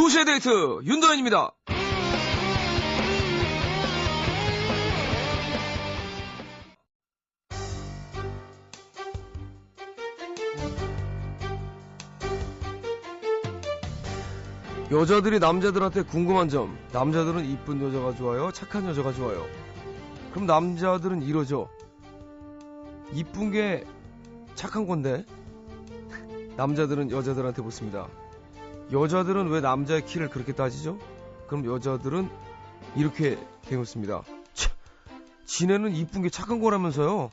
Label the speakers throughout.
Speaker 1: 2시의 데이트 윤도현입니다. 여자들이 남자들한테 궁금한 점. 남자들은 이쁜 여자가 좋아요? 착한 여자가 좋아요? 그럼 남자들은 이러죠. 이쁜 게 착한 건데. 남자들은 여자들한테 묻습니다. 여자들은 왜 남자의 키를 그렇게 따지죠? 그럼 여자들은 이렇게 대묻습니다. 지네는 이쁜 게 착한 거라면서요?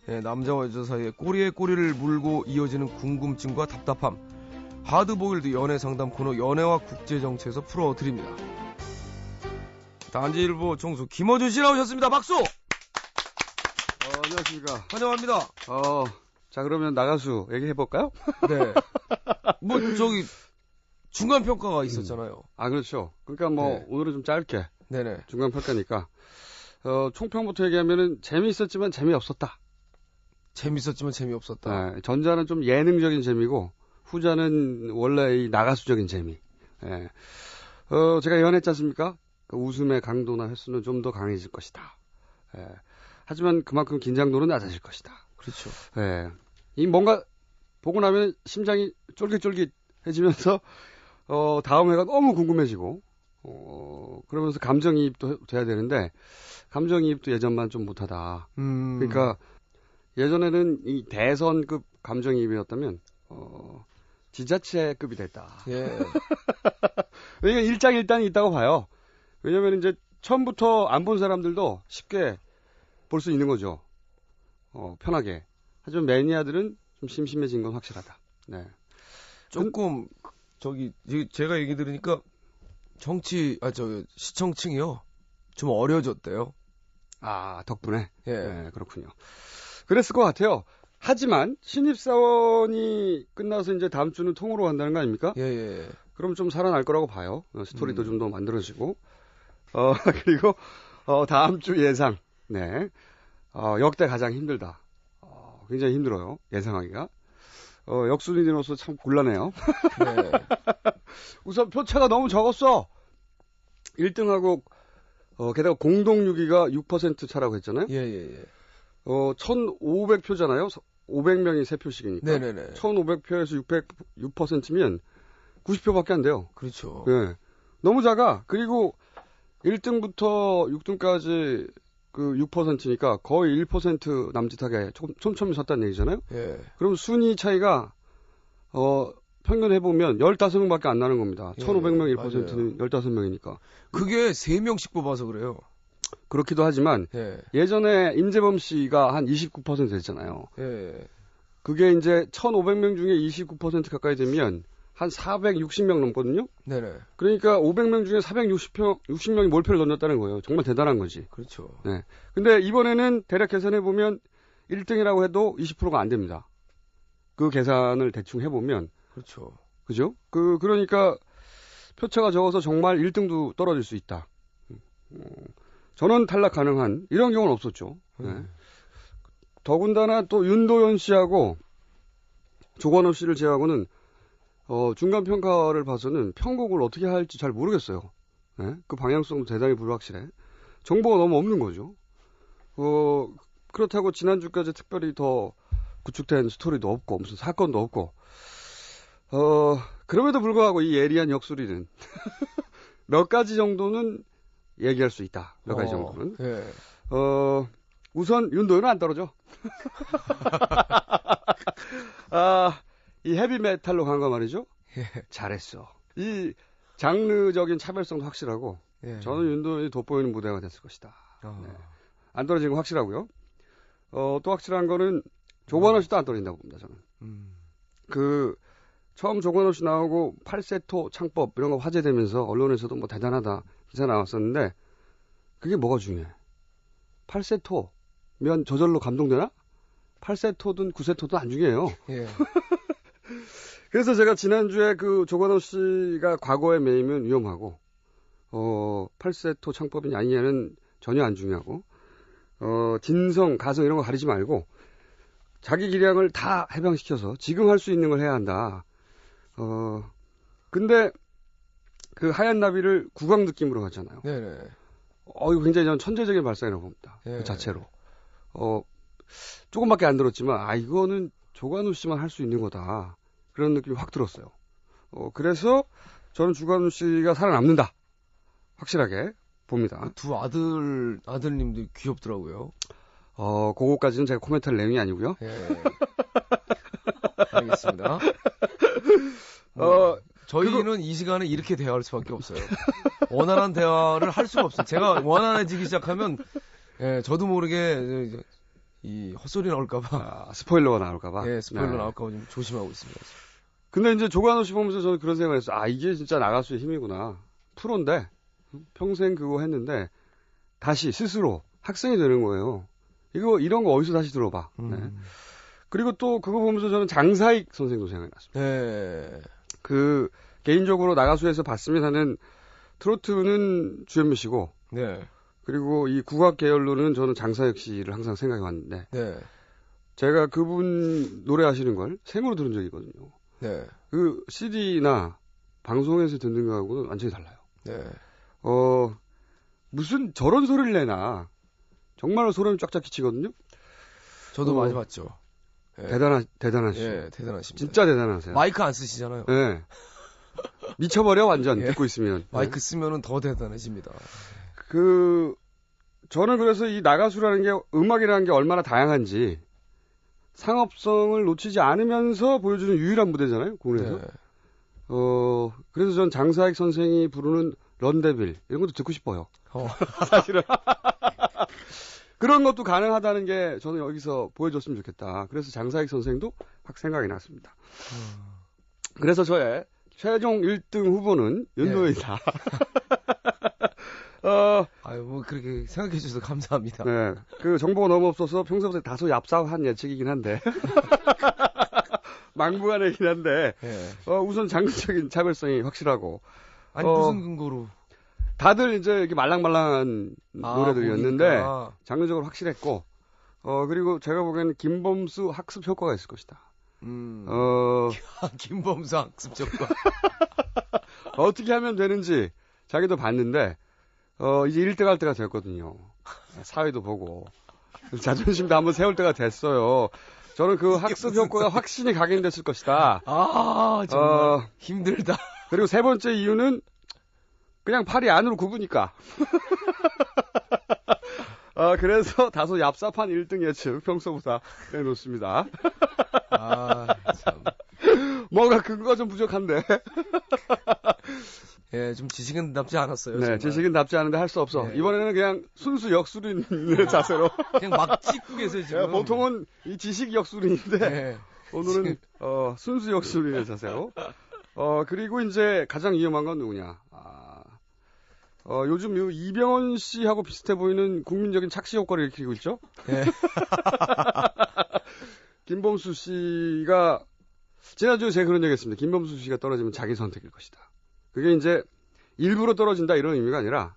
Speaker 1: 네, 남자와 여자 사이에 꼬리에 꼬리를 물고 이어지는 궁금증과 답답함. 하드보일드 연애 상담 코너 연애와 국제정치에서 풀어드립니다. 단지일보 총수 김어준 씨 나오셨습니다. 박수!
Speaker 2: 안녕하십니까.
Speaker 1: 환영합니다.
Speaker 2: 자, 그러면 나가수 얘기해볼까요?
Speaker 1: 네. 저기, 중간평가가 있었잖아요.
Speaker 2: 그렇죠. 그러니까 네. 오늘은 좀 짧게.
Speaker 1: 네네.
Speaker 2: 중간평가니까. 총평부터 얘기하면은 재미있었지만 재미없었다.
Speaker 1: 재밌었지만 재미없었다.
Speaker 2: 네, 전자는 좀 예능적인 재미고, 후자는 원래 이 나가수적인 재미. 예. 제가 예언했지 않습니까? 그 웃음의 강도나 횟수는 좀 더 강해질 것이다. 예. 하지만 그만큼 긴장도는 낮아질 것이다.
Speaker 1: 그렇죠.
Speaker 2: 예. 이 뭔가 보고 나면 심장이 쫄깃쫄깃해지면서 다음 회가 너무 궁금해지고 그러면서 감정이입도 돼야 되는데 감정이입도 예전만 좀 못하다. 그러니까 예전에는 이 대선급 감정이입이었다면 지자체급이 됐다.
Speaker 1: 예.
Speaker 2: 그러니까 일장일단이 있다고 봐요. 왜냐면 이제 처음부터 안 본 사람들도 쉽게 볼 수 있는 거죠. 편하게. 하지만 매니아들은 좀 심심해진 건 확실하다. 네.
Speaker 1: 조금 제가 얘기 들으니까 시청층이요 좀 어려졌대요.
Speaker 2: 덕분에.
Speaker 1: 예.
Speaker 2: 네, 그렇군요. 그랬을 것 같아요. 하지만 신입사원이 끝나서 이제 다음 주는 통으로 간다는 거 아닙니까?
Speaker 1: 예.
Speaker 2: 그럼 좀 살아날 거라고 봐요. 스토리도 좀 더 만들어지고. 그리고 다음 주 예상. 네. 역대 가장 힘들다. 굉장히 힘들어요. 예상하기가. 역순위로서 참 곤란해요.
Speaker 1: 네.
Speaker 2: 우선 표차가 너무 적었어. 1등하고 게다가 공동 6위가 6% 차라고 했잖아요.
Speaker 1: 예.
Speaker 2: 1,500표잖아요. 500명이 3표씩이니까.
Speaker 1: 네네네.
Speaker 2: 1,500표에서 6%면 90표밖에 안 돼요.
Speaker 1: 그렇죠.
Speaker 2: 네. 너무 작아. 그리고 1등부터 6등까지 그 6%니까 거의 1% 남짓하게 촘촘히 섰다는 얘기잖아요.
Speaker 1: 예.
Speaker 2: 그럼 순위 차이가 평균 해보면 15명밖에 안 나는 겁니다. 1,500명 1%는 15명이니까.
Speaker 1: 그게 3명씩 뽑아서 그래요.
Speaker 2: 그렇기도 하지만 예전에 임재범 씨가 한 29% 됐잖아요.
Speaker 1: 예.
Speaker 2: 그게 이제 1,500명 중에 29% 가까이 되면 한 460명 넘거든요.
Speaker 1: 네네.
Speaker 2: 그러니까 500명 중에 460명이 몰표를 던졌다는 거예요. 정말 대단한 거지.
Speaker 1: 그렇죠.
Speaker 2: 네. 근데 이번에는 대략 계산해 보면 1등이라고 해도 20%가 안 됩니다. 그 계산을 대충 해보면.
Speaker 1: 그렇죠.
Speaker 2: 그죠? 그러니까 표차가 적어서 정말 1등도 떨어질 수 있다. 전원 탈락 가능한 이런 경우는 없었죠. 네. 더군다나 또 윤도현 씨하고 조건호 씨를 제외하고는 중간 평가를 봐서는 편곡을 어떻게 할지 잘 모르겠어요. 네? 그 방향성도 대단히 불확실해. 정보가 너무 없는 거죠. 그렇다고 지난주까지 특별히 더 구축된 스토리도 없고 무슨 사건도 없고 그럼에도 불구하고 이 예리한 역술이는 몇 가지 정도는 얘기할 수 있다. 몇 가지 정도는.
Speaker 1: 예.
Speaker 2: 우선 윤도현은 안 떨어져. 이 헤비메탈로 간 거 말이죠.
Speaker 1: 예.
Speaker 2: 잘했어. 이 장르적인 차별성도 확실하고
Speaker 1: 예.
Speaker 2: 저는 윤도현이 돋보이는 무대가 됐을 것이다. 네. 안 떨어지는 건 확실하고요. 또 확실한 거는 조건호 씨도 안 떨어진다고 봅니다. 저는. 처음 조건호 씨 나오고 8세토 창법 이런 거 화제되면서 언론에서도 뭐 대단하다 기사 나왔었는데 그게 뭐가 중요해? 8세토면 저절로 감동되나? 8세토든 9세토든 안 중요해요.
Speaker 1: 예.
Speaker 2: 그래서 제가 지난주에 그 조건호 씨가 과거에 매이면 위험하고 8세토 창법이냐 아니냐는 전혀 안 중요하고 진성, 가성 이런 거 가리지 말고 자기 기량을 다 해방시켜서 지금 할 수 있는 걸 해야 한다. 근데 그 하얀 나비를 국왕 느낌으로 갔잖아요.
Speaker 1: 네네.
Speaker 2: 이거 굉장히 저는 천재적인 발상이라고 봅니다.
Speaker 1: 예.
Speaker 2: 그 자체로. 조금밖에 안 들었지만, 이거는 조관우 씨만 할 수 있는 거다. 그런 느낌이 확 들었어요. 그래서 저는 조관우 씨가 살아남는다. 확실하게 봅니다.
Speaker 1: 두 아들님도 귀엽더라고요.
Speaker 2: 그거까지는 제가 코멘트할 내용이 아니고요.
Speaker 1: 예. 알겠습니다. 저희는 이 시간에 이렇게 대화할 수밖에 없어요. 원활한 대화를 할 수가 없어요. 제가 원활해지기 시작하면, 예, 저도 모르게 이 헛소리 나올까봐.
Speaker 2: 스포일러가 나올까봐.
Speaker 1: 예, 스포일러 나올까봐 좀 조심하고 있습니다.
Speaker 2: 근데 이제 조관우 씨 보면서 저는 그런 생각을 했어요. 이게 진짜 나가수의 힘이구나. 프로인데, 평생 그거 했는데, 다시 스스로 학생이 되는 거예요. 이런 거 어디서 다시 들어봐. 네. 그리고 또 그거 보면서 저는 장사익 선생도 생각이 났습니다.
Speaker 1: 네.
Speaker 2: 개인적으로 나가수에서 봤으면 하는 트로트는 주현미 씨고,
Speaker 1: 네.
Speaker 2: 그리고 이 국악 계열로는 저는 장사익 씨를 항상 생각해 왔는데,
Speaker 1: 네.
Speaker 2: 제가 그분 노래하시는 걸 생으로 들은 적이 있거든요.
Speaker 1: 네.
Speaker 2: 그 CD나 방송에서 듣는 거하고는 완전히 달라요.
Speaker 1: 네.
Speaker 2: 무슨 저런 소리를 내나. 정말로 소름이 쫙쫙 끼치거든요.
Speaker 1: 저도 많이 봤죠. 예.
Speaker 2: 대단하시죠.
Speaker 1: 예, 대단하십니다.
Speaker 2: 진짜 대단하세요.
Speaker 1: 마이크 안 쓰시잖아요.
Speaker 2: 예. 미쳐버려, 완전,
Speaker 1: 예.
Speaker 2: 듣고 있으면.
Speaker 1: 마이크 쓰면은 더 대단해집니다.
Speaker 2: 저는 그래서 이 나가수라는 게, 음악이라는 게 얼마나 다양한지, 상업성을 놓치지 않으면서 보여주는 유일한 무대잖아요, 국내에서.
Speaker 1: 네.
Speaker 2: 그래서 전 장사익 선생이 부르는 런데빌, 이런 것도 듣고 싶어요. 사실은. 그런 것도 가능하다는 게 저는 여기서 보여줬으면 좋겠다. 그래서 장사익 선생도 확 생각이 났습니다. 그래서 저의 최종 1등 후보는 윤도현이다.
Speaker 1: 뭐 그렇게 생각해 주셔서 감사합니다.
Speaker 2: 네. 그 정보가 너무 없어서 평소보다 다소 얍삽한 예측이긴 한데. 망부간이긴 한데.
Speaker 1: 예.
Speaker 2: 우선 장르적인 차별성이 확실하고.
Speaker 1: 아니, 무슨 근거로?
Speaker 2: 다들 이제 이렇게 말랑말랑한 노래들이었는데,
Speaker 1: 그러니까.
Speaker 2: 장르적으로 확실했고, 그리고 제가 보기에는 김범수 학습 효과가 있을 것이다.
Speaker 1: 김범수 학습 효과.
Speaker 2: 어떻게 하면 되는지 자기도 봤는데, 이제 1등 할 때가 됐거든요. 사회도 보고. 자존심도 한번 세울 때가 됐어요. 저는 그 학습 효과가 확신이 각인됐을 것이다.
Speaker 1: 정말 힘들다.
Speaker 2: 그리고 세 번째 이유는 그냥 팔이 안으로 굽으니까. 그래서 다소 얍삽한 1등 예측 평소보다 내놓습니다.
Speaker 1: 참.
Speaker 2: 뭔가 근거가 좀 부족한데.
Speaker 1: 예, 좀 지식은 답지 않았어요.
Speaker 2: 네,
Speaker 1: 정말.
Speaker 2: 지식은 답지 않은데 할 수 없어.
Speaker 1: 네.
Speaker 2: 이번에는 그냥 순수 역술인의 자세로.
Speaker 1: 그냥 막 찍고 계세요, 지금.
Speaker 2: 보통은 이 지식 역술인인데,
Speaker 1: 네.
Speaker 2: 오늘은, 순수 역술인의 자세로. 그리고 이제 가장 위험한 건 누구냐. 요즘 이병헌 씨하고 비슷해 보이는 국민적인 착시 효과를 일으키고 있죠?
Speaker 1: 네.
Speaker 2: 김범수 씨가, 지난주에 제가 그런 얘기 했습니다. 김범수 씨가 떨어지면 자기 선택일 것이다. 그게 이제 일부러 떨어진다 이런 의미가 아니라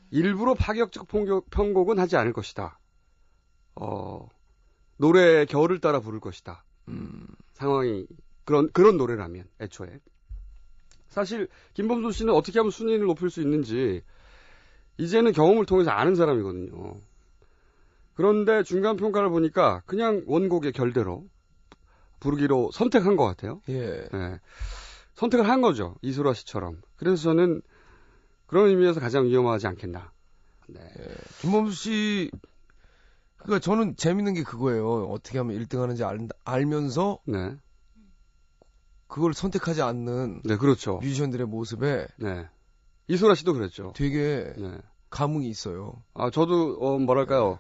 Speaker 2: 일부러 파격적 편곡은 하지 않을 것이다. 노래의 결을 따라 부를 것이다. 상황이 그런 노래라면 애초에. 사실 김범수 씨는 어떻게 하면 순위를 높일 수 있는지 이제는 경험을 통해서 아는 사람이거든요. 그런데 중간 평가를 보니까 그냥 원곡의 결대로 부르기로 선택한 것 같아요.
Speaker 1: 예.
Speaker 2: 네. 선택을 한 거죠. 이소라 씨처럼. 그래서 저는 그런 의미에서 가장 위험하지 않겠나. 네.
Speaker 1: 예. 김범수 씨, 그러니까 저는 재밌는 게 그거예요. 어떻게 하면 1등 하는지 알면서
Speaker 2: 네.
Speaker 1: 그걸 선택하지 않는
Speaker 2: 네, 그렇죠.
Speaker 1: 뮤지션들의 모습에
Speaker 2: 네. 이소라 씨도 그랬죠.
Speaker 1: 되게
Speaker 2: 네.
Speaker 1: 감흥이 있어요.
Speaker 2: 저도 뭐랄까요.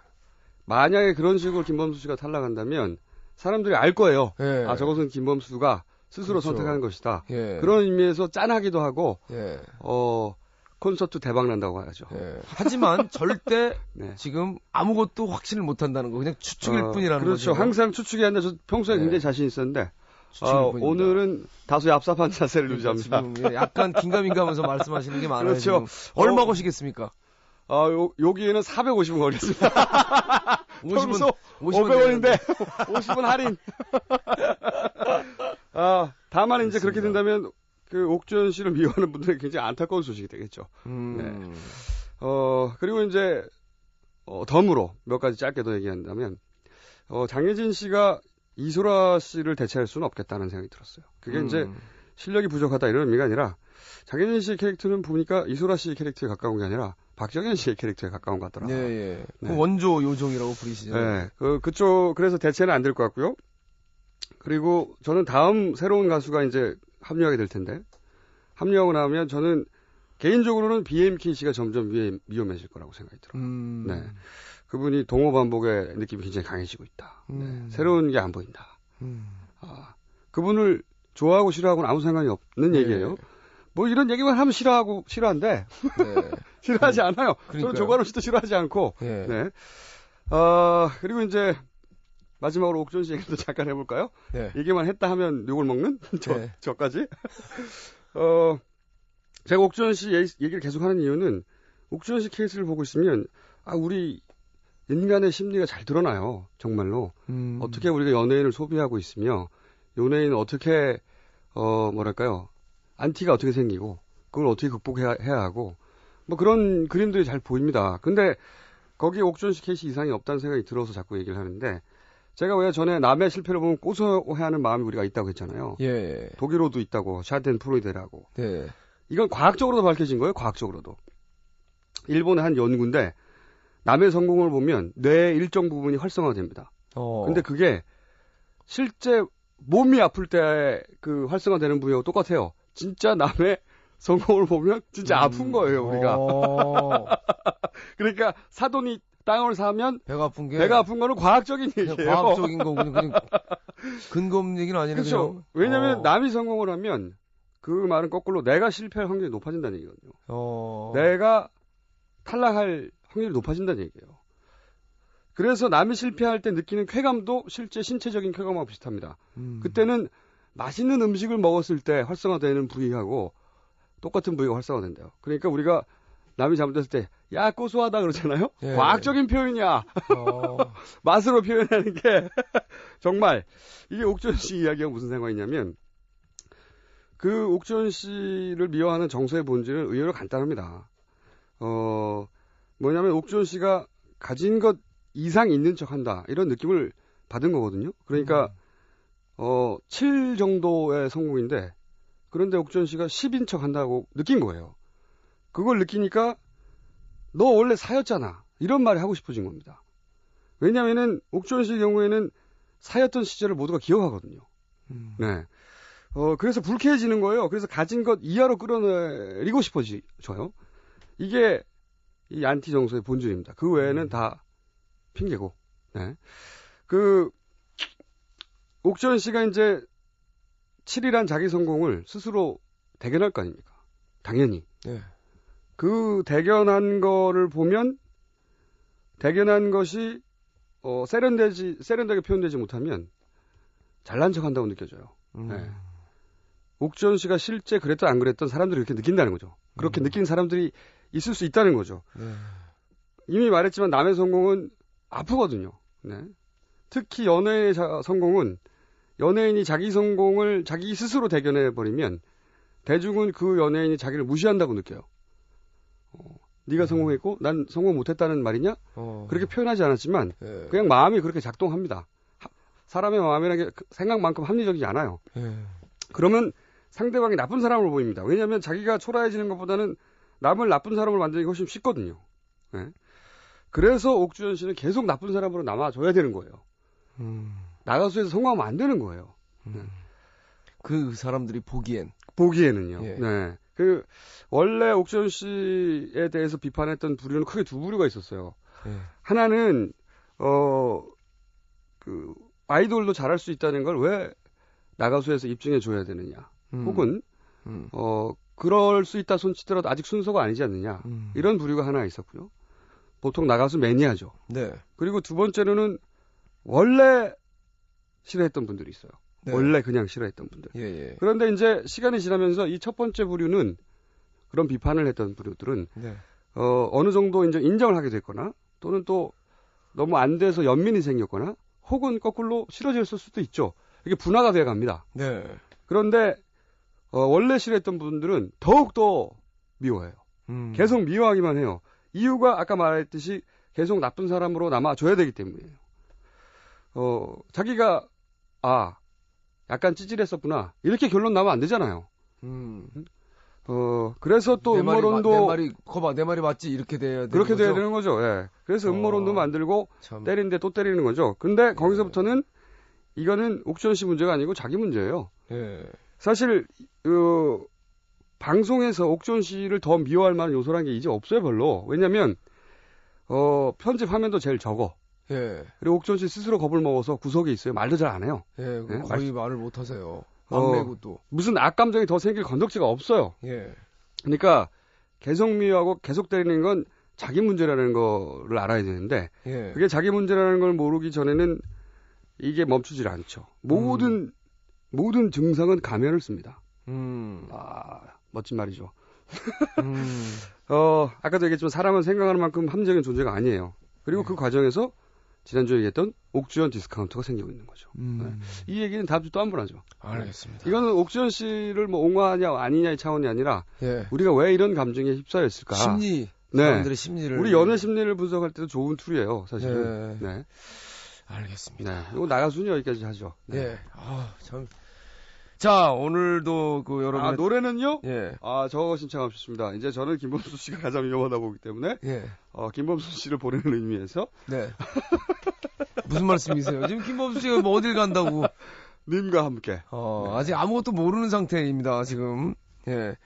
Speaker 2: 만약에 그런 식으로 김범수 씨가 탈락한다면 사람들이 알 거예요.
Speaker 1: 예.
Speaker 2: 저것은 김범수가 스스로
Speaker 1: 그렇죠.
Speaker 2: 선택하는 것이다.
Speaker 1: 예.
Speaker 2: 그런 의미에서 짠하기도 하고
Speaker 1: 예.
Speaker 2: 콘서트 대박 난다고 하죠.
Speaker 1: 예. 하지만 절대
Speaker 2: 네.
Speaker 1: 지금 아무것도 확신을 못 한다는 거. 그냥 추측일 뿐이라는
Speaker 2: 그렇죠.
Speaker 1: 거죠.
Speaker 2: 항상 추측이 아니라 저 평소에
Speaker 1: 네.
Speaker 2: 굉장히 자신 있었는데
Speaker 1: 추측일 뿐입니다.
Speaker 2: 오늘은 다소 얍삽한 자세를 유지합니다.
Speaker 1: 지금 약간 긴가민가하면서 말씀하시는 게 많아요.
Speaker 2: 그렇죠.
Speaker 1: 지금. 얼마 거시겠습니까?
Speaker 2: 여기에는 450원 걸렸습니다.
Speaker 1: 50원,
Speaker 2: 500원인데 50원 할인. 다만 이제 그렇게 된다면 그 옥주현 씨를 미워하는 분들은 굉장히 안타까운 소식이 되겠죠. 네. 그리고 이제 덤으로 몇 가지 짧게 더 얘기한다면 장혜진 씨가 이소라 씨를 대체할 수는 없겠다는 생각이 들었어요. 그게 이제 실력이 부족하다 이런 의미가 아니라 장혜진 씨의 캐릭터는 보니까 이소라 씨의 캐릭터에 가까운 게 아니라 박정현 씨의 캐릭터에 가까운 것 같더라고요.
Speaker 1: 네.
Speaker 2: 네.
Speaker 1: 그 원조 요정이라고 부르시잖아요.
Speaker 2: 네. 그쪽 그래서 대체는 안 될 것 같고요. 그리고 저는 다음 새로운 가수가 이제 합류하게 될 텐데 합류하고 나면 저는 개인적으로는 BMK 씨가 점점 위험해질 거라고 생각이 들어요. 네. 그분이 동호 반복의 느낌이 굉장히 강해지고 있다. 네. 새로운 게 안 보인다. 그분을 좋아하고 싫어하고는 아무 상관이 없는 얘기예요. 뭐 이런 얘기만 하면 싫어한데
Speaker 1: 네.
Speaker 2: 싫어하지 않아요.
Speaker 1: 그러니까요.
Speaker 2: 저는 조관우 씨도 싫어하지 않고.
Speaker 1: 네.
Speaker 2: 네. 그리고 이제 마지막으로 옥주현 씨 얘기도 잠깐 해볼까요?
Speaker 1: 네.
Speaker 2: 얘기만 했다 하면 욕을 먹는
Speaker 1: 네.
Speaker 2: 저까지. 제가 옥주현 씨 얘기를 계속 하는 이유는 옥주현 씨 케이스를 보고 있으면 우리 인간의 심리가 잘 드러나요. 정말로. 어떻게 우리가 연예인을 소비하고 있으며 연예인은 어떻게 뭐랄까요. 안티가 어떻게 생기고 그걸 어떻게 극복해야 하고 뭐 그런 그림들이 잘 보입니다. 근데 거기에 옥주현 씨 케이스 이상이 없다는 생각이 들어서 자꾸 얘기를 하는데 제가 왜 전에 남의 실패를 보면 고소해하는 마음이 우리가 있다고 했잖아요.
Speaker 1: 예.
Speaker 2: 독일어도 있다고 샤덴프로이데라고.
Speaker 1: 네.
Speaker 2: 이건 과학적으로도 밝혀진 거예요. 과학적으로도. 일본의 한 연구인데 남의 성공을 보면 뇌의 일정 부분이 활성화됩니다. 근데 그게 실제 몸이 아플 때 그 활성화되는 부위하고 똑같아요. 진짜 남의 성공을 보면 진짜 아픈 거예요, 우리가. 그러니까 사돈이 땅을 사면
Speaker 1: 배가 아픈
Speaker 2: 거는 과학적인 얘기예요.
Speaker 1: 과학적인 거군요. 그냥 근거 없는 얘기는 아니네요.
Speaker 2: 그렇죠. 왜냐하면 남이 성공을 하면 그 말은 거꾸로 내가 실패할 확률이 높아진다는 얘기거든요. 내가 탈락할 확률이 높아진다는 얘기예요. 그래서 남이 실패할 때 느끼는 쾌감도 실제 신체적인 쾌감하고 비슷합니다. 그때는 맛있는 음식을 먹었을 때 활성화되는 부위하고 똑같은 부위가 활성화된대요. 그러니까 우리가 남이 잘못했을 때 야 고소하다 그러잖아요.
Speaker 1: 예.
Speaker 2: 과학적인 표현이야. 맛으로 표현하는 게 정말 이게 옥주현 씨 이야기가 무슨 상관이냐면 그 옥주현 씨를 미워하는 정서의 본질은 의외로 간단합니다. 뭐냐면 옥주현 씨가 가진 것 이상 있는 척한다 이런 느낌을 받은 거거든요. 그러니까 7 정도의 성공인데 그런데 옥주현 씨가 10인 척한다고 느낀 거예요. 그걸 느끼니까 너 원래 사였잖아 이런 말이 하고 싶어진 겁니다. 왜냐하면은 옥주현 씨의 경우에는 사였던 시절을 모두가 기억하거든요. 네. 그래서 불쾌해지는 거예요. 그래서 가진 것 이하로 끌어내리고 싶어져요. 이게 이 안티 정서의 본질입니다. 그 외에는 다 핑계고. 네. 옥주현 씨가 이제 7이란 자기 성공을 스스로 대견할 거 아닙니까? 당연히.
Speaker 1: 네.
Speaker 2: 그 대견한 거를 보면 대견한 것이 세련되게 표현되지 못하면 잘난 척한다고 느껴져요. 네. 옥주현 씨가 실제 그랬든 안 그랬든 사람들이 이렇게 느낀다는 거죠. 그렇게 느낀 사람들이 있을 수 있다는 거죠.
Speaker 1: 네.
Speaker 2: 이미 말했지만 남의 성공은 아프거든요. 네. 특히 연예인의 성공은 연예인이 자기 성공을 자기 스스로 대견해 버리면 대중은 그 연예인이 자기를 무시한다고 느껴요. 네가 성공했고 난 성공 못했다는 말이냐? 그렇게 표현하지 않았지만 그냥 마음이 그렇게 작동합니다. 사람의 마음이라는 게 생각만큼 합리적이지 않아요. 그러면 상대방이 나쁜 사람으로 보입니다. 왜냐하면 자기가 초라해지는 것보다는 남을 나쁜 사람으로 만드는 게 훨씬 쉽거든요. 네. 그래서 옥주현 씨는 계속 나쁜 사람으로 남아줘야 되는 거예요. 나가수에서 성공하면 안 되는 거예요.
Speaker 1: 그 사람들이
Speaker 2: 보기에는요.
Speaker 1: 예.
Speaker 2: 네. 원래 옥주현 씨에 대해서 비판했던 부류는 크게 두 부류가 있었어요. 하나는, 아이돌도 잘할 수 있다는 걸 왜 나가수에서 입증해 줘야 되느냐. 혹은, 그럴 수 있다 손치더라도 아직 순서가 아니지 않느냐. 이런 부류가 하나 있었고요. 보통 나가수 매니아죠.
Speaker 1: 네.
Speaker 2: 그리고 두 번째로는 원래 싫어했던 분들이 있어요.
Speaker 1: 네.
Speaker 2: 원래 그냥 싫어했던 분들.
Speaker 1: 예.
Speaker 2: 그런데 이제 시간이 지나면서 이 첫 번째 부류는 그런 비판을 했던 부류들은
Speaker 1: 네.
Speaker 2: 어느 정도 이제 인정을 하게 됐거나 또는 또 너무 안 돼서 연민이 생겼거나 혹은 거꾸로 싫어졌을 수도 있죠. 이게 분화가 돼 갑니다.
Speaker 1: 네.
Speaker 2: 그런데 원래 싫어했던 분들은 더욱더 미워해요. 계속 미워하기만 해요. 이유가 아까 말했듯이 계속 나쁜 사람으로 남아줘야 되기 때문이에요. 자기가 약간 찌질했었구나 이렇게 결론 나면 안 되잖아요. 그래서 또 음모론도
Speaker 1: 내 말이 맞지 이렇게 돼야 되는
Speaker 2: 그렇게
Speaker 1: 거죠?
Speaker 2: 돼야 되는 거죠. 예. 그래서 음모론도 만들고 때리는데 또 때리는 거죠. 근데 거기서부터는 이거는 옥주현 씨 문제가 아니고 자기 문제예요.
Speaker 1: 예.
Speaker 2: 사실 방송에서 옥주현 씨를 더 미워할 만한 요소라는 게 이제 없어요, 별로. 왜냐면 편집 화면도 제일 적어.
Speaker 1: 예.
Speaker 2: 그리고 옥주현 씨 스스로 겁을 먹어서 구석에 있어요. 말도 잘 안 해요.
Speaker 1: 예,
Speaker 2: 예?
Speaker 1: 거의 말을 못 하세요. 막내고 또.
Speaker 2: 무슨 악감정이 더 생길 건덕지가 없어요.
Speaker 1: 예.
Speaker 2: 그러니까 계속 미워하고 계속 때리는 건 자기 문제라는 거를 알아야 되는데
Speaker 1: 예.
Speaker 2: 그게 자기 문제라는 걸 모르기 전에는 이게 멈추질 않죠. 모든 증상은 가면을 씁니다. 멋진 말이죠. 아까도 얘기했지만 사람은 생각하는 만큼 함정인 존재가 아니에요. 그리고 그 과정에서 지난주에 얘기했던 옥주현 디스카운트가 생기고 있는 거죠. 네. 이 얘기는 다음 주 또 한 번 하죠.
Speaker 1: 알겠습니다.
Speaker 2: 이거는 옥주현 씨를 뭐 옹호하냐 아니냐의 차원이 아니라
Speaker 1: 예.
Speaker 2: 우리가 왜 이런 감정에 휩싸여 있을까?
Speaker 1: 사람들의 심리를.
Speaker 2: 우리 연애 심리를 분석할 때도 좋은 툴이에요, 사실은.
Speaker 1: 예.
Speaker 2: 네.
Speaker 1: 알겠습니다.
Speaker 2: 네. 이거 나가순이 여기까지 하죠. 네.
Speaker 1: 예. 참. 자, 오늘도 여러분.
Speaker 2: 노래는요?
Speaker 1: 예.
Speaker 2: 저거 신청하셨습니다. 이제 저는 김범수 씨가 가장 위험하다 보기 때문에.
Speaker 1: 예.
Speaker 2: 김범수 씨를 보내는 의미에서.
Speaker 1: 네. 무슨 말씀이세요? 지금 김범수 씨가 뭐 어딜 간다고.
Speaker 2: 님과 함께.
Speaker 1: 네. 아직 아무것도 모르는 상태입니다, 지금. 예.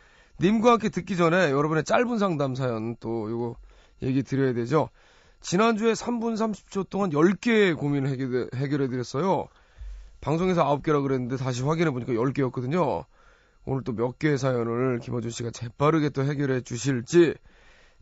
Speaker 1: 님과 함께 듣기 전에 여러분의 짧은 상담 사연 또 요거 얘기 드려야 되죠. 지난주에 3분 30초 동안 10개의 고민을 해결해드렸어요. 방송에서 9개라 그랬는데 다시 확인해보니까 10개였거든요. 오늘 또 몇 개의 사연을 김어준 씨가 재빠르게 또 해결해 주실지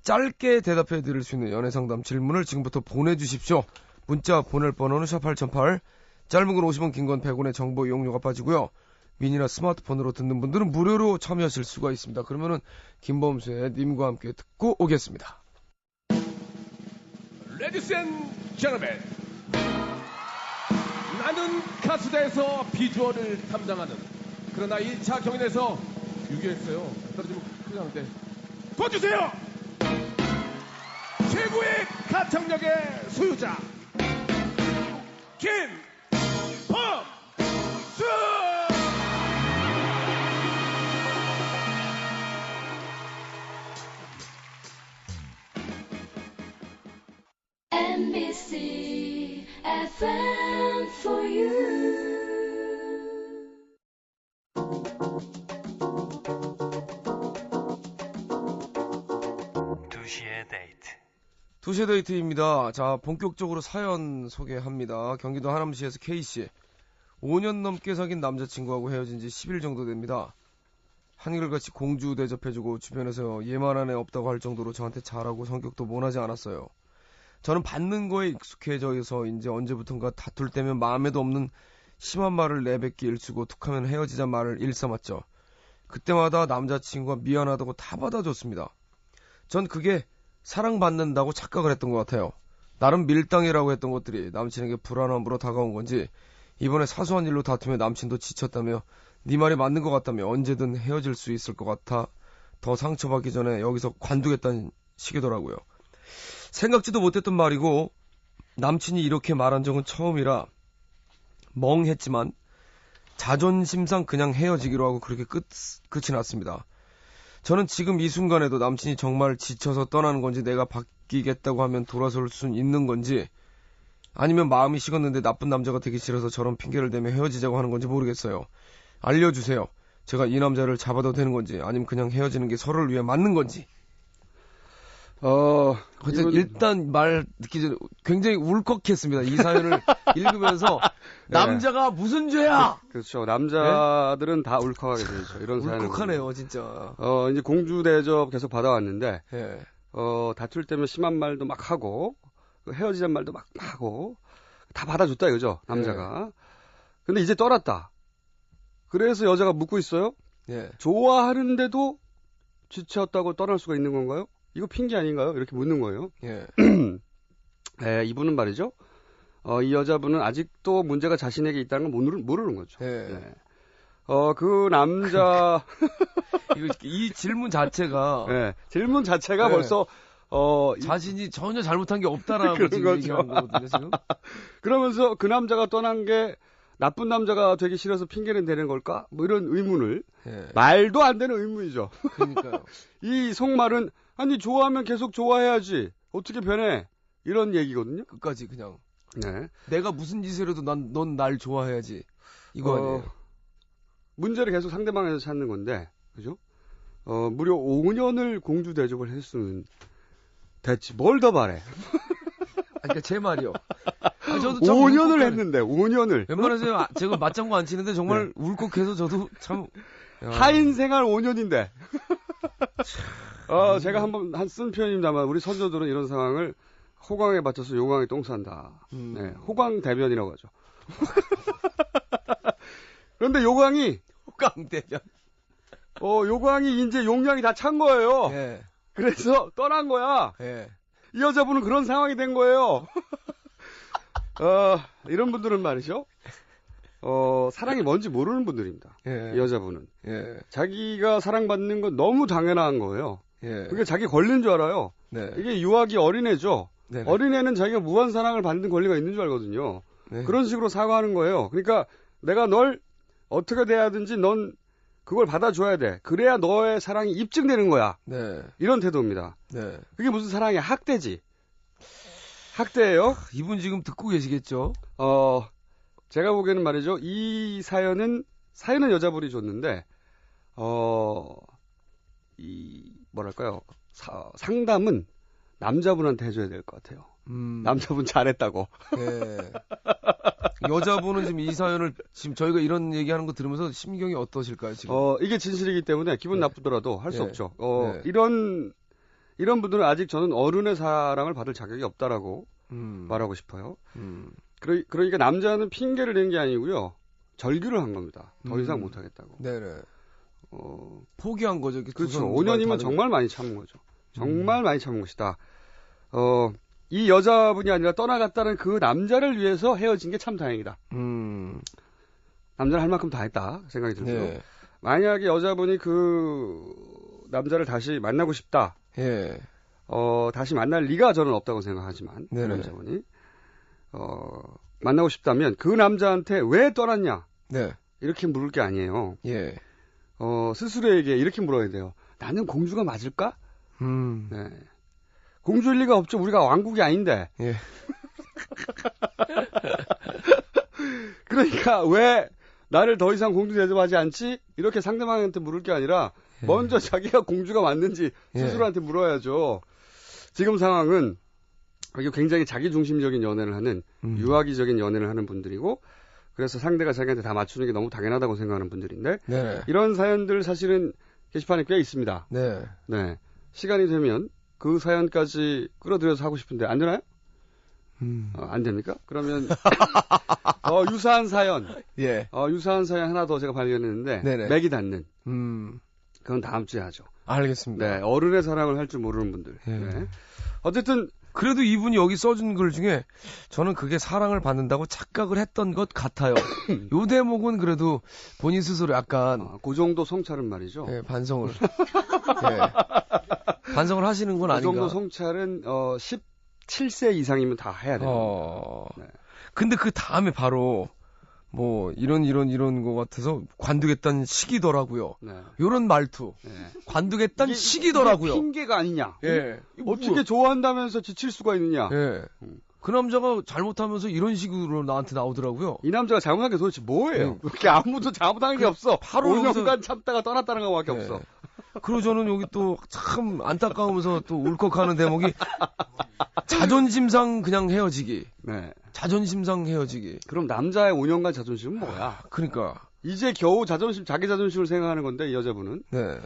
Speaker 1: 짧게 대답해 드릴 수 있는 연애상담 질문을 지금부터 보내주십시오. 문자 보낼 번호는 샵 8008, 짧은 건 50원, 긴 건 100원의 정보 이용료가 빠지고요. 미니나 스마트폰으로 듣는 분들은 무료로 참여하실 수가 있습니다. 그러면은 김범수의 님과 함께 듣고 오겠습니다.
Speaker 3: Ladies and gentlemen, 나는 가수대에서 비주얼을 담당하는 그러나 1차 경연에서 유교했어요. 떨어지면 큰일 나는데 도와주세요. 최고의 가창력의 소유자 김범수.
Speaker 4: NBC FM for you.
Speaker 5: 2시의 데이트.
Speaker 1: 2시의 데이트입니다. 자, 본격적으로 사연 소개합니다. 경기도 하남시에서 K씨. 5년 넘게 사귄 남자친구하고 헤어진 지 10일 정도 됩니다. 한결같이 공주 대접해주고 주변에서 얘만한 애 없다고 할 정도로 저한테 잘하고 성격도 모나지 않았어요. 저는 받는 거에 익숙해져서인지 언제부턴가 다툴 때면 마음에도 없는 심한 말을 내뱉기 일쑤고 툭하면 헤어지자 말을 일삼았죠. 그때마다 남자친구가 미안하다고 다 받아줬습니다. 전 그게 사랑받는다고 착각을 했던 것 같아요. 나름 밀당이라고 했던 것들이 남친에게 불안함으로 다가온 건지 이번에 사소한 일로 다투며 남친도 지쳤다며 네 말이 맞는 것 같다며 언제든 헤어질 수 있을 것 같아 더 상처받기 전에 여기서 관두겠다는 식이더라고요. 생각지도 못했던 말이고 남친이 이렇게 말한 적은 처음이라 멍했지만 자존심상 그냥 헤어지기로 하고 그렇게 끝이 났습니다. 저는 지금 이 순간에도 남친이 정말 지쳐서 떠나는 건지 내가 바뀌겠다고 하면 돌아설 수는 있는 건지 아니면 마음이 식었는데 나쁜 남자가 되기 싫어서 저런 핑계를 대며 헤어지자고 하는 건지 모르겠어요. 알려주세요. 제가 이 남자를 잡아도 되는 건지 아니면 그냥 헤어지는 게 서로를 위해 맞는 건지. 일단 말 듣기 전에 굉장히 울컥했습니다. 이 사연을 읽으면서 남자가 무슨 죄야?
Speaker 2: 그렇죠. 남자들은 다 울컥하게 되죠. 이런 사연을.
Speaker 1: 울컥하네요, 진짜.
Speaker 2: 이제 공주 대접 계속 받아왔는데
Speaker 1: 예.
Speaker 2: 다툴 때면 심한 말도 막 하고 헤어지자는 말도 막 하고 다 받아줬다 이거죠. 남자가. 근데 이제 떠났다. 그래서 여자가 묻고 있어요.
Speaker 1: 예.
Speaker 2: 좋아하는데도 지쳤다고 떠날 수가 있는 건가요? 이거 핑계 아닌가요? 이렇게 묻는 거예요.
Speaker 1: 예.
Speaker 2: 네, 이분은 말이죠. 이 여자분은 아직도 문제가 자신에게 있다는 걸 모르는 거죠.
Speaker 1: 예.
Speaker 2: 네. 그 남자,
Speaker 1: 이 질문 자체가
Speaker 2: 네, 질문 자체가
Speaker 1: 네.
Speaker 2: 벌써,
Speaker 1: 자신이 전혀 잘못한 게 없다라고
Speaker 2: 그런
Speaker 1: 지금
Speaker 2: 거죠.
Speaker 1: 얘기한 거거든요, 지금.
Speaker 2: 그러면서 그 남자가 떠난 게 나쁜 남자가 되기 싫어서 핑계는 대는 걸까? 뭐 이런 의문을,
Speaker 1: 예.
Speaker 2: 말도 안 되는 의문이죠.
Speaker 1: 그러니까요.
Speaker 2: 이 속말은, 아니, 좋아하면 계속 좋아해야지. 어떻게 변해? 이런 얘기거든요.
Speaker 1: 끝까지 그냥
Speaker 2: 네.
Speaker 1: 내가 무슨 짓을 해도 넌 날 좋아해야지. 이거 아니에요.
Speaker 2: 문제를 계속 상대방에서 찾는 건데, 그죠? 무려 5년을 공주 대접을 했으면 됐지. 뭘 더 바래?
Speaker 1: 그러니까 제 말이요. 저도 참
Speaker 2: 5년을
Speaker 1: 울컥하네.
Speaker 2: 했는데, 5년을.
Speaker 1: 웬만해서 제가 맞장구 안 치는데 정말 울컥해서 저도 참 야.
Speaker 2: 하인 생활 5년인데. 제가 한번 쓴 표현입니다만, 우리 선조들은 이런 상황을 호강에 받쳐서 요강에 똥 싼다. 네, 호강 대변이라고 하죠. 그런데 요강이,
Speaker 1: 호강대변.
Speaker 2: 요강이 이제 용량이 다 찬 거예요.
Speaker 1: 예.
Speaker 2: 그래서 떠난 거야.
Speaker 1: 예.
Speaker 2: 이 여자분은 그런 상황이 된 거예요. 이런 분들은 말이죠. 사랑이 뭔지 모르는 분들입니다.
Speaker 1: 예.
Speaker 2: 이 여자분은.
Speaker 1: 예.
Speaker 2: 자기가 사랑받는 건 너무 당연한 거예요.
Speaker 1: 예.
Speaker 2: 그게 자기 권리인 줄 알아요.
Speaker 1: 네.
Speaker 2: 이게 유아기 어린애죠.
Speaker 1: 네네.
Speaker 2: 어린애는 자기가 무한 사랑을 받는 권리가 있는 줄 알거든요.
Speaker 1: 네.
Speaker 2: 그런 식으로 사과하는 거예요. 그러니까 내가 널 어떻게 대하든지 넌 그걸 받아줘야 돼. 그래야 너의 사랑이 입증되는 거야.
Speaker 1: 네.
Speaker 2: 이런 태도입니다.
Speaker 1: 네.
Speaker 2: 그게 무슨 사랑이야? 학대지. 학대예요.
Speaker 1: 이분 지금 듣고 계시겠죠?
Speaker 2: 제가 보기에는 말이죠. 이 사연은 여자분이 줬는데, 뭐랄까요. 상담은 남자분한테 해줘야 될 것 같아요. 남자분 잘했다고.
Speaker 1: 예. 여자분은 지금 이 사연을 지금 저희가 이런 얘기하는 거 들으면서 심경이 어떠실까요, 지금?
Speaker 2: 이게 진실이기 때문에 기분
Speaker 1: 네.
Speaker 2: 나쁘더라도 할 수
Speaker 1: 네.
Speaker 2: 없죠.
Speaker 1: 네.
Speaker 2: 이런 분들은 아직 저는 어른의 사랑을 받을 자격이 없다라고 말하고 싶어요. 그러니까 남자는 핑계를 낸 게 아니고요. 절규를 한 겁니다. 더 이상 못 하겠다고.
Speaker 1: 네네. 포기한 거죠.
Speaker 2: 그렇죠. 5년이면 정말 많이 참은 거죠. 정말 많이 참은 것이다. 이 여자분이 아니라 떠나갔다는 그 남자를 위해서 헤어진 게 참 다행이다. 남자는 할 만큼 다 했다 생각이 들고요.
Speaker 1: 네.
Speaker 2: 만약에 여자분이 그 남자를 다시 만나고 싶다.
Speaker 1: 예.
Speaker 2: 다시 만날 리가 저는 없다고 생각하지만 그
Speaker 1: 네네.
Speaker 2: 남자분이 만나고 싶다면 그 남자한테 왜 떠났냐
Speaker 1: 네.
Speaker 2: 이렇게 물을 게 아니에요.
Speaker 1: 예.
Speaker 2: 스스로에게 이렇게 물어야 돼요. 나는 공주가 맞을까? 네. 공주일 리가 없죠. 우리가 왕국이 아닌데.
Speaker 1: 예.
Speaker 2: 그러니까 왜 나를 더 이상 공주 대접하지 않지? 이렇게 상대방한테 물을 게 아니라 먼저 자기가 공주가 맞는지 스스로한테 물어야죠. 지금 상황은 이게 굉장히 자기중심적인 연애를 하는 유아기적인 연애를 하는 분들이고 그래서 상대가 자기한테 다 맞추는 게 너무 당연하다고 생각하는 분들인데
Speaker 1: 네.
Speaker 2: 이런 사연들 사실은 게시판에 꽤 있습니다.
Speaker 1: 네.
Speaker 2: 네. 시간이 되면 그 사연까지 끌어들여서 하고 싶은데 안 되나요? 안 됩니까? 그러면 유사한 사연
Speaker 1: 예.
Speaker 2: 유사한 사연 하나 더 제가 발견했는데
Speaker 1: 네네.
Speaker 2: 맥이 닿는 그건 다음 주에 하죠.
Speaker 1: 알겠습니다.
Speaker 2: 네, 어른의 사랑을 할 줄 모르는 분들.
Speaker 1: 예.
Speaker 2: 네. 어쨌든
Speaker 1: 그래도 이분이 여기 써준 글 중에 저는 그게 사랑을 받는다고 착각을 했던 것 같아요. 요 대목은 그래도 본인 스스로 약간
Speaker 2: 그 정도 성찰은 말이죠.
Speaker 1: 예, 반성을 반성을 하시는 건
Speaker 2: 그
Speaker 1: 아닌가.
Speaker 2: 정도 성찰은 17세 이상이면 다 해야 돼요. 네.
Speaker 1: 근데 그 다음에 바로 뭐 이런 거 같아서 관두겠다는 시기더라고요.
Speaker 2: 네.
Speaker 1: 요런 말투.
Speaker 2: 네.
Speaker 1: 관두겠다는
Speaker 2: 이게
Speaker 1: 시기더라고요.
Speaker 2: 핑계가 아니냐.
Speaker 1: 예.
Speaker 2: 어떻게 좋아한다면서 지칠 수가 있느냐.
Speaker 1: 예. 그 남자가 잘못하면서 이런 식으로 나한테 나오더라고요.
Speaker 2: 이 남자가 잘못한 게 도대체 뭐예요? 그렇게 아무도 잘못한 게 없어.
Speaker 1: 바로
Speaker 2: 5년간 참다가 떠났다는 것밖에 없어.
Speaker 1: 그리고 저는 여기 또 참 안타까우면서 또 울컥하는 대목이 자존심상 그냥 헤어지기.
Speaker 2: 네.
Speaker 1: 자존심상 헤어지기.
Speaker 2: 그럼 남자의 5년간 자존심은 뭐야?
Speaker 1: 그러니까.
Speaker 2: 이제 겨우 자기 자존심을 생각하는 건데 이 여자분은
Speaker 1: 네.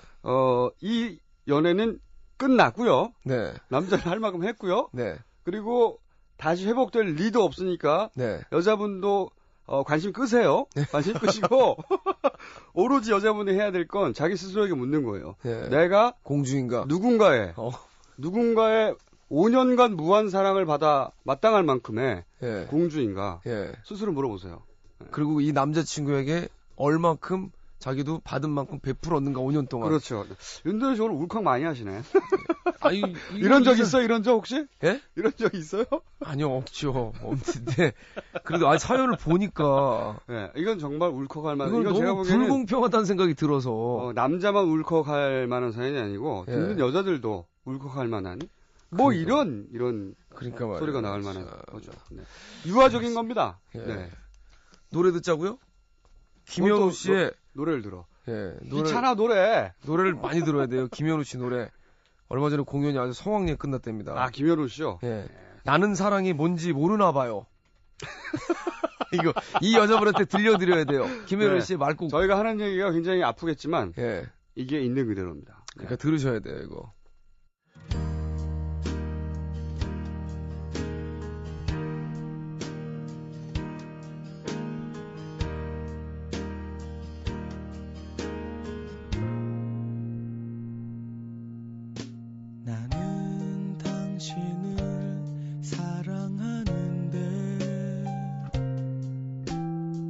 Speaker 2: 이 연애는 끝났고요.
Speaker 1: 네.
Speaker 2: 남자는 할 만큼 했고요.
Speaker 1: 네.
Speaker 2: 그리고 다시 회복될 리도 없으니까
Speaker 1: 네.
Speaker 2: 여자분도 관심 끄세요. 관심 끄시고 오로지 여자분이 해야 될 건 자기 스스로에게 묻는 거예요.
Speaker 1: 네.
Speaker 2: 내가
Speaker 1: 공주인가?
Speaker 2: 누군가의 5년간 무한 사랑을 받아 마땅할 만큼의
Speaker 1: 예.
Speaker 2: 공주인가
Speaker 1: 예.
Speaker 2: 스스로 물어보세요.
Speaker 1: 그리고 이 남자친구에게 얼만큼 자기도 받은 만큼 100% 얻는가 5년 동안.
Speaker 2: 그렇죠. 윤도현 씨 오늘 울컥 많이 하시네.
Speaker 1: 아니,
Speaker 2: 이런 적 있어요? 이런 적 혹시?
Speaker 1: 예?
Speaker 2: 이런 적 있어요?
Speaker 1: 아니요, 없죠. 없는데. 그래도 사연을 보니까.
Speaker 2: 네, 이건 정말 울컥할 만한.
Speaker 1: 이건
Speaker 2: 이건
Speaker 1: 너무
Speaker 2: 제가 보기에는
Speaker 1: 불공평하다는 생각이 들어서.
Speaker 2: 남자만 울컥할 만한 사연이 아니고
Speaker 1: 예.
Speaker 2: 듣는 여자들도 울컥할 만한. 뭐
Speaker 1: 그러니까.
Speaker 2: 이런
Speaker 1: 그러니까 말이에요.
Speaker 2: 소리가 나올 만한
Speaker 1: 자,
Speaker 2: 거죠. 네. 유아적인 겁니다.
Speaker 1: 예.
Speaker 2: 네.
Speaker 1: 노래 듣자고요? 김현우 씨의
Speaker 2: 노래를 들어.
Speaker 1: 예,
Speaker 2: 귀찮아 노래.
Speaker 1: 노래를 많이 들어야 돼요. 김현우 씨 노래. 얼마 전에 공연이 아주 성황리에 끝났답니다.
Speaker 2: 아 김현우 씨요?
Speaker 1: 예. 나는 사랑이 뭔지 모르나 봐요. 이거 이 여자분한테 들려드려야 돼요. 김현우
Speaker 2: 네.
Speaker 1: 씨의 말곡.
Speaker 2: 저희가 하는 얘기가 굉장히 아프겠지만
Speaker 1: 예.
Speaker 2: 이게 있는 그대로입니다. 네.
Speaker 1: 그러니까 들으셔야 돼요, 이거.
Speaker 5: 나는 당신을 사랑하는데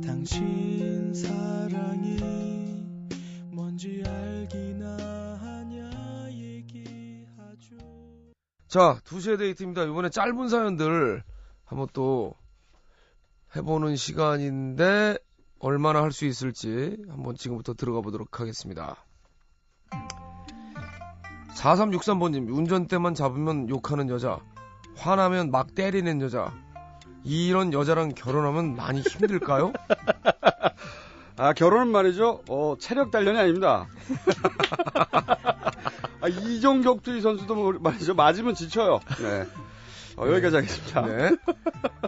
Speaker 5: 당신 사랑이 뭔지 알기나 하냐 얘기하죠.
Speaker 1: 자, 2시의 데이트입니다. 이번에 짧은 사연들 한번 또 해보는 시간인데 얼마나 할 수 있을지 한번 지금부터 들어가 보도록 하겠습니다. 4363번님, 운전대만 잡으면 욕하는 여자, 화나면 막 때리는 여자, 이런 여자랑 결혼하면 많이 힘들까요?
Speaker 2: 아 결혼은 말이죠. 체력 단련이 아닙니다. 이종격투기 선수도 말이죠. 맞으면 지쳐요. 네. 여기까지 하겠습니다.
Speaker 1: 네.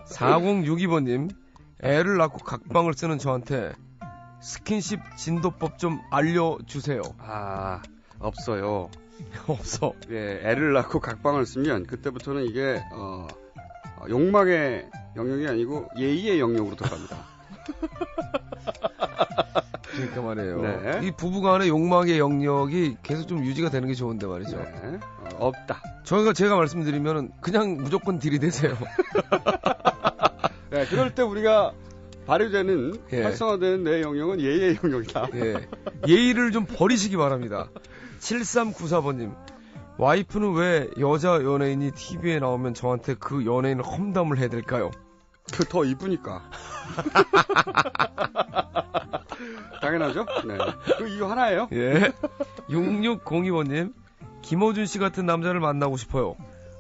Speaker 1: 4062번님, 애를 낳고 각방을 쓰는 저한테 스킨십 진도법 좀 알려주세요.
Speaker 2: 아 없어요.
Speaker 1: 없어.
Speaker 2: 예, 애를 낳고 각방을 쓰면 그때부터는 이게 욕망의 영역이 아니고 예의의 영역으로 들어갑니다.
Speaker 1: 그러니까 말이에요.
Speaker 2: 네.
Speaker 1: 이 부부간의 욕망의 영역이 계속 좀 유지가 되는 게 좋은데 말이죠.
Speaker 2: 네, 없다.
Speaker 1: 제가 말씀드리면은 그냥 무조건 들이대세요.
Speaker 2: 네, 그럴 때 우리가 발휘되는
Speaker 1: 예.
Speaker 2: 활성화되는 내 영역은 예의의 영역이다.
Speaker 1: 예. 예의를 좀 버리시기 바랍니다. 7394번님, 와이프는 왜 여자 연예인이 TV에 나오면 저한테 그 연예인을 험담을 해야 될까요?
Speaker 2: 그 더 이쁘니까. 당연하죠? 네. 그 이유 하나예요?
Speaker 1: 예. 6602번님, 김호준 씨 같은 남자를 만나고 싶어요.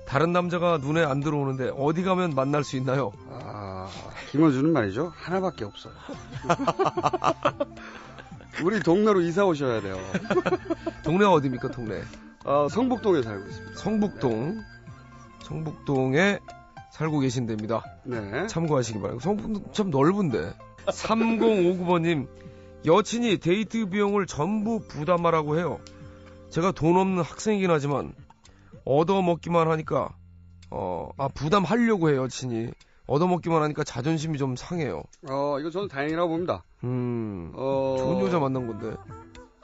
Speaker 1: 다른 남자가 눈에 안 들어오는데 어디 가면 만날 수 있나요?
Speaker 2: 김원준은 말이죠. 하나밖에 없어요. 우리 동네로 이사 오셔야 돼요.
Speaker 1: 동네가 어디입니까, 동네?
Speaker 2: 성북동에 살고 있습니다.
Speaker 1: 성북동. 성북동에 살고 계신답니다.
Speaker 2: 네.
Speaker 1: 참고하시기 바랍니다. 성북동 참 넓은데. 3059번님, 여친이 데이트 비용을 전부 부담하라고 해요. 제가 돈 없는 학생이긴 하지만 얻어먹기만 하니까 부담하려고 해요. 여친이 얻어먹기만 하니까 자존심이 좀 상해요.
Speaker 2: 이거 저는 다행이라고 봅니다.
Speaker 1: 좋은 여자 만난 건데.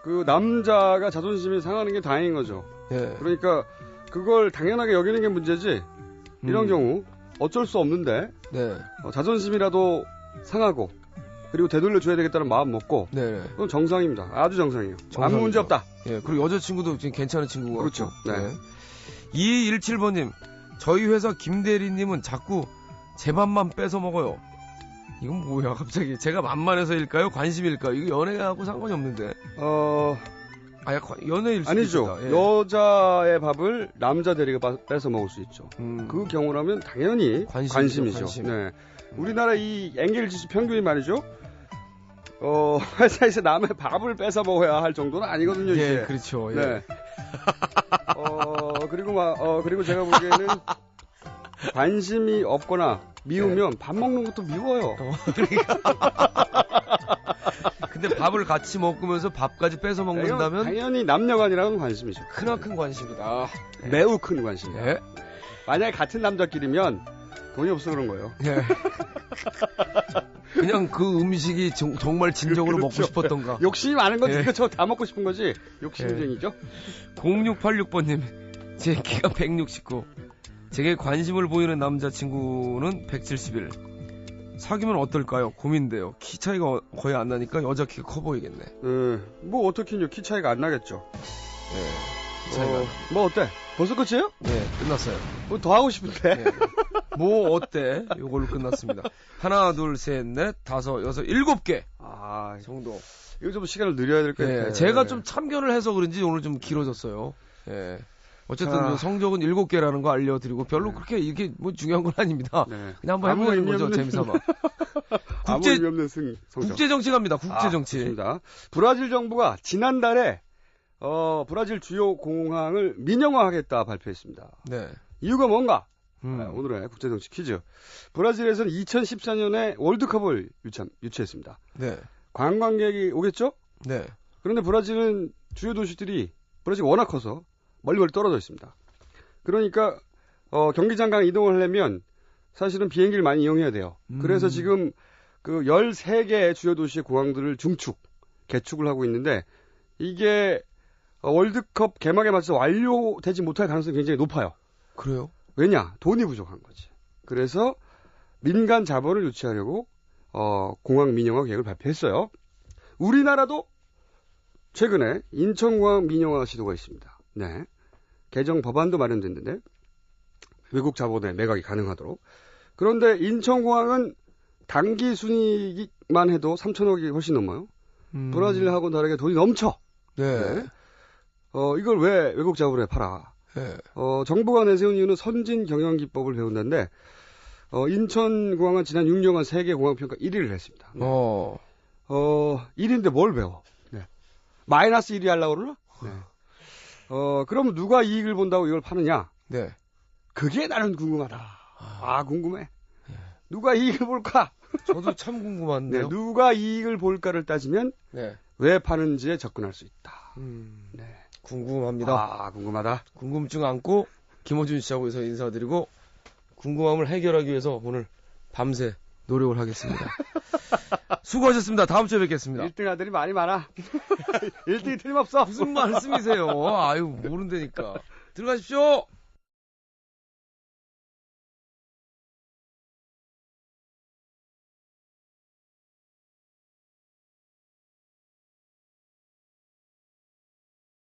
Speaker 2: 그 남자가 자존심이 상하는 게 다행인 거죠.
Speaker 1: 예.
Speaker 2: 그러니까 그걸 당연하게 여기는 게 문제지. 이런 경우 어쩔 수 없는데
Speaker 1: 네.
Speaker 2: 자존심이라도 상하고 그리고 되돌려줘야 되겠다는 마음 먹고
Speaker 1: 네.
Speaker 2: 그건 정상입니다. 아주 정상이에요. 아무
Speaker 1: 정상이죠.
Speaker 2: 문제 없다.
Speaker 1: 예. 그리고 여자친구도 지금 괜찮은 친구가
Speaker 2: 그렇죠.
Speaker 1: 같고.
Speaker 2: 네.
Speaker 1: 2217번님, 저희 회사 김대리님은 자꾸 제 맘만 뺏어 먹어요. 이건 뭐야, 갑자기. 제가 만만해서일까요? 관심일까요? 이거 연애하고 상관이 없는데. 연애일 수도
Speaker 2: 아니죠.
Speaker 1: 있겠다. 예.
Speaker 2: 여자의 밥을 남자 대리가 뺏어 먹을 수 있죠. 그 경우라면 당연히 관심이죠.
Speaker 1: 관심.
Speaker 2: 네. 우리나라 이 엔겔지수 평균이 말이죠. 회사에서 남의 밥을 뺏어 먹어야 할 정도는 아니거든요.
Speaker 1: 예,
Speaker 2: 이제.
Speaker 1: 그렇죠. 예.
Speaker 2: 네. 그리고 제가 보기에는 관심이 없거나 미우면 밥 먹는 것도 미워요.
Speaker 1: 근데 밥을 같이 먹으면서 밥까지 뺏어 먹는다면
Speaker 2: 당연히 남녀간이라는 관심이죠.
Speaker 1: 크나큰 관심이다.
Speaker 2: 매우 큰 관심이다.
Speaker 1: 예.
Speaker 2: 만약에 같은 남자끼리면 돈이 없어 그런 거예요.
Speaker 1: 예. 그냥 그 음식이 정말 진정으로
Speaker 2: 그렇죠.
Speaker 1: 먹고 싶었던가.
Speaker 2: 욕심이 많은 거지.
Speaker 1: 예.
Speaker 2: 이거 저 다 먹고 싶은 거지. 욕심쟁이죠.
Speaker 1: 0686번님, 제 키가 169. 제게 관심을 보이는 남자친구는 171. 사귀면 어떨까요? 고민돼요. 키 차이가 거의 안 나니까 여자 키가 커 보이겠네.
Speaker 2: 뭐 어떻긴요. 키 차이가 안 나겠죠.
Speaker 1: 네. 키 차이가.
Speaker 2: 뭐 어때? 벌써 끝이에요?
Speaker 1: 네, 끝났어요.
Speaker 2: 뭐 더 하고 싶은데.
Speaker 1: 네. 뭐 어때? 요걸로 끝났습니다. 하나, 둘, 셋, 넷, 다섯, 여섯, 7개
Speaker 2: 아,
Speaker 1: 정도.
Speaker 2: 이거 좀 시간을 늘려야 될 것 같아요.
Speaker 1: 네, 제가 좀 참견을 해서 그런지 오늘 좀 길어졌어요. 예. 어쨌든
Speaker 2: 자.
Speaker 1: 성적은 7개라는 거 알려드리고 별로 그렇게 이게 뭐 중요한 건 아닙니다.
Speaker 2: 네.
Speaker 1: 그냥 한번 해보는 거죠, 재미삼아.
Speaker 2: 아무 의미 없는 성적.
Speaker 1: 국제정치 갑니다, 국제정치.
Speaker 2: 좋습니다. 브라질 정부가 지난달에 브라질 주요 공항을 민영화하겠다 발표했습니다.
Speaker 1: 네.
Speaker 2: 이유가 뭔가?
Speaker 1: 음.
Speaker 2: 오늘의 국제정치 퀴즈. 브라질에서는 2014년에 월드컵을 유치했습니다.
Speaker 1: 네.
Speaker 2: 관광객이 오겠죠?
Speaker 1: 네.
Speaker 2: 그런데 브라질은 주요 도시들이 브라질이 워낙 커서 멀리 떨어져 있습니다. 그러니까 경기장강 이동을 하려면 사실은 비행기를 많이 이용해야 돼요. 그래서 지금 그 13개의 주요 도시의 공항들을 개축을 하고 있는데 이게 월드컵 개막에 맞춰서 완료되지 못할 가능성이 굉장히 높아요.
Speaker 1: 그래요?
Speaker 2: 왜냐? 돈이 부족한 거지. 그래서 민간 자본을 유치하려고 공항 민영화 계획을 발표했어요. 우리나라도 최근에 인천공항 민영화 시도가 있습니다. 네. 개정 법안도 마련됐는데 외국 자본의 매각이 가능하도록. 그런데 인천공항은 단기 순이익만 해도 3천억이 훨씬 넘어요. 브라질하고 다르게 돈이 넘쳐.
Speaker 1: 네.
Speaker 2: 이걸 왜 외국 자본에 팔아?
Speaker 1: 네.
Speaker 2: 정부가 내세운 이유는 선진 경영 기법을 배운다는데 인천공항은 지난 6년간 세계 공항 평가 1위를 했습니다. 네. 1위인데 뭘 배워? 네. 마이너스 1위 하려고 그러나? 네. 그럼 누가 이익을 본다고 이걸 파느냐?
Speaker 1: 네.
Speaker 2: 그게 나는 궁금하다. 궁금해. 누가 이익을 볼까?
Speaker 1: 저도 참 궁금한데요.
Speaker 2: 네, 누가 이익을 볼까를 따지면
Speaker 1: 네.
Speaker 2: 왜 파는지에 접근할 수 있다. 네.
Speaker 1: 궁금합니다.
Speaker 2: 궁금하다.
Speaker 1: 궁금증 안고 김호준 씨하고 해서 인사드리고 궁금함을 해결하기 위해서 오늘 밤새 노력을 하겠습니다. 수고하셨습니다. 다음 주에 뵙겠습니다.
Speaker 2: 1등 아들이 말이 많아. 1등이 틀림없어.
Speaker 1: 무슨 말씀이세요? 아유, 모른다니까. 들어가십시오.